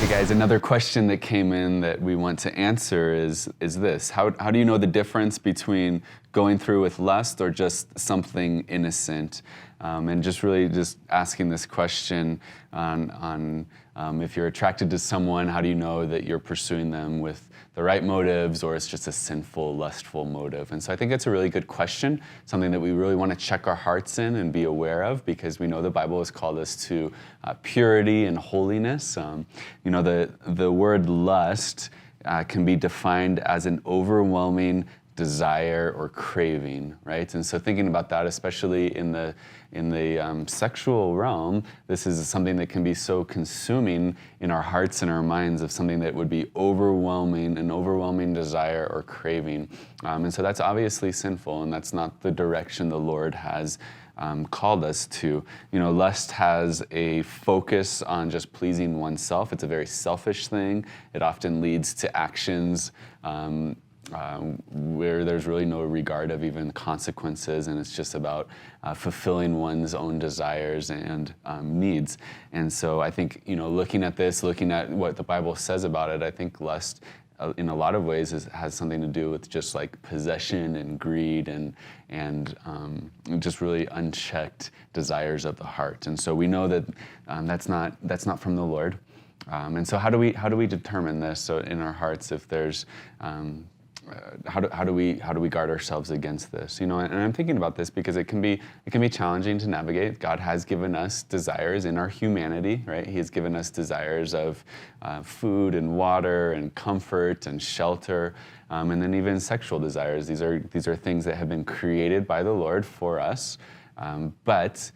Hey guys, another question that came in that we want to answer is this. How do you know the difference between going through with lust or just something innocent? And just really just asking this question on if you're attracted to someone, how do you know that you're pursuing them with the right motives or it's just a sinful, lustful motive? And so I think it's a really good question, something that we really want to check our hearts in and be aware of, because we know the Bible has called us to purity and holiness. The word lust can be defined as an overwhelming desire or craving, right? And so thinking about that, especially in the sexual realm, this is something that can be so consuming in our hearts and our minds, of something that would be an overwhelming desire or craving. And so that's obviously sinful, and that's not the direction the Lord has called us to. Lust has a focus on just pleasing oneself. It's a very selfish thing. It often leads to actions where there's really no regard of even consequences, and it's just about fulfilling one's own desires and needs. And so I think, looking at what the Bible says about it, I think lust in a lot of ways has something to do with just like possession and greed and just really unchecked desires of the heart. And so we know that that's not from the Lord. And so how do we determine this? So in our hearts, if there's how do we guard ourselves against this? And I'm thinking about this because it can be challenging to navigate. God has given us desires in our humanity, right? He has given us desires of food and water and comfort and shelter, and then even sexual desires. These are things that have been created by the Lord for us, but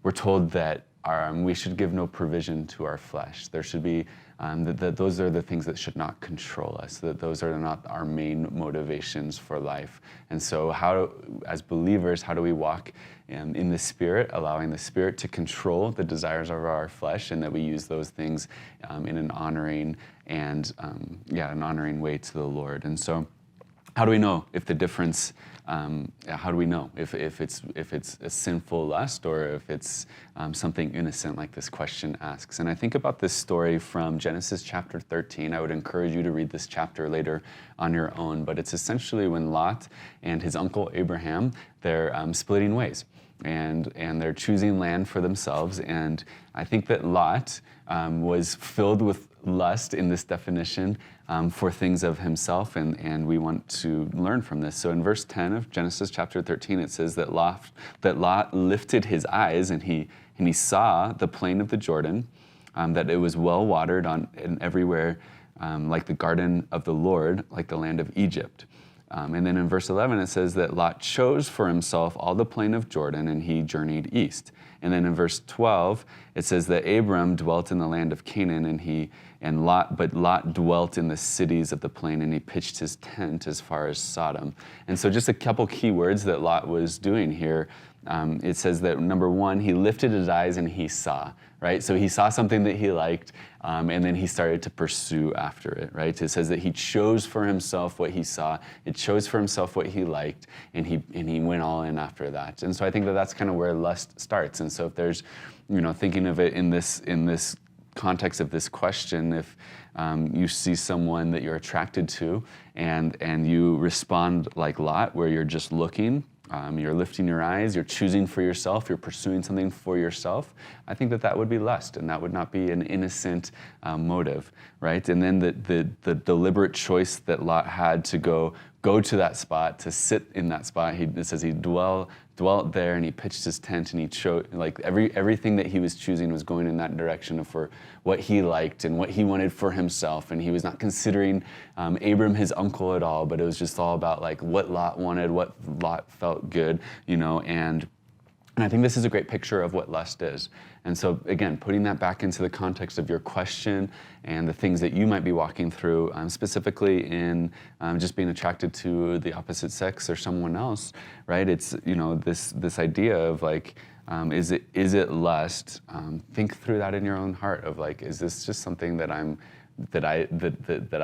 we're told that we should give no provision to our flesh. There should be that those are the things that should not control us, that those are not our main motivations for life. And so as believers, how do we walk in the Spirit, allowing the Spirit to control the desires of our flesh, and that we use those things in an honoring way to the Lord? And so how do we know if the difference, how do we know if it's a sinful lust or if it's something innocent, like this question asks? And I think about this story from Genesis chapter 13. I would encourage you to read this chapter later on your own, but it's essentially when Lot and his uncle Abraham, they're splitting ways. And they're choosing land for themselves. And I think that Lot was filled with lust in this definition for things of himself, and we want to learn from this. So in verse 10 of Genesis chapter 13, it says that Lot lifted his eyes and he saw the plain of the Jordan, that it was well watered and everywhere, like the garden of the Lord, like the land of Egypt. And then in verse 11, it says that Lot chose for himself all the plain of Jordan, and he journeyed east. And then in verse 12, it says that Abram dwelt in the land of Canaan, but Lot dwelt in the cities of the plain, and he pitched his tent as far as Sodom. And so just a couple key words that Lot was doing here. It says that, number one, he lifted his eyes and he saw, right? So he saw something that he liked, and then he started to pursue after it, right? It says that he chose for himself what he saw, it chose for himself what he liked, and he went all in after that. And so I think that that's kind of where lust starts. And so if there's, thinking of it in this context of this question, if you see someone that you're attracted to and you respond like Lot, where you're just looking, you're lifting your eyes, you're choosing for yourself, you're pursuing something for yourself, I think that would be lust, and that would not be an innocent motive, right? And then the deliberate choice that Lot had to go to that spot, to sit in that spot. It says he dwelt there, and he pitched his tent, and he chose, like everything that he was choosing was going in that direction for what he liked and what he wanted for himself. And he was not considering Abram, his uncle, at all, but it was just all about like what Lot wanted, what Lot felt good, and I think this is a great picture of what lust is. And so, again, putting that back into the context of your question and the things that you might be walking through, specifically in just being attracted to the opposite sex or someone else, right? It's, this idea of like, is it lust? Think through that in your own heart of like, is this just something that I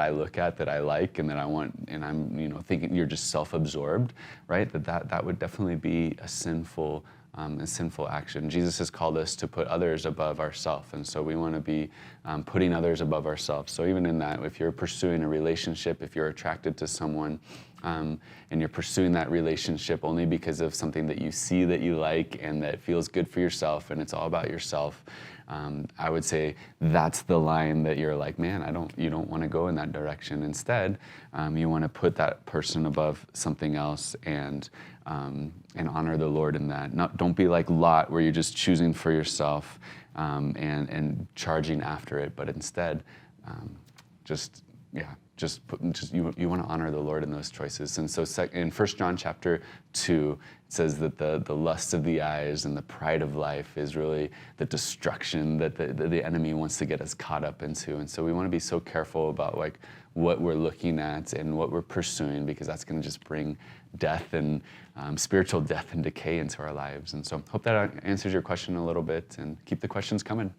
look at, that I like, and that I want, and I'm thinking you're just self-absorbed, right? That would definitely be a sinful a sinful action. Jesus has called us to put others above ourselves, and so we want to be putting others above ourselves. So even in that, if you're pursuing a relationship, if you're attracted to someone, and you're pursuing that relationship only because of something that you see that you like and that feels good for yourself, and it's all about yourself, I would say that's the line that you're like, man, you don't want to go in that direction. Instead, you want to put that person above something else and honor the Lord in that. Don't be like Lot, where you're just choosing for yourself and charging after it, but instead, you want to honor the Lord in those choices. And so in 1 John chapter 2, it says that the lust of the eyes and the pride of life is really the destruction that the enemy wants to get us caught up into. And so we want to be so careful about like what we're looking at and what we're pursuing, because that's going to just bring death and spiritual death and decay into our lives. And so hope that answers your question a little bit, and keep the questions coming.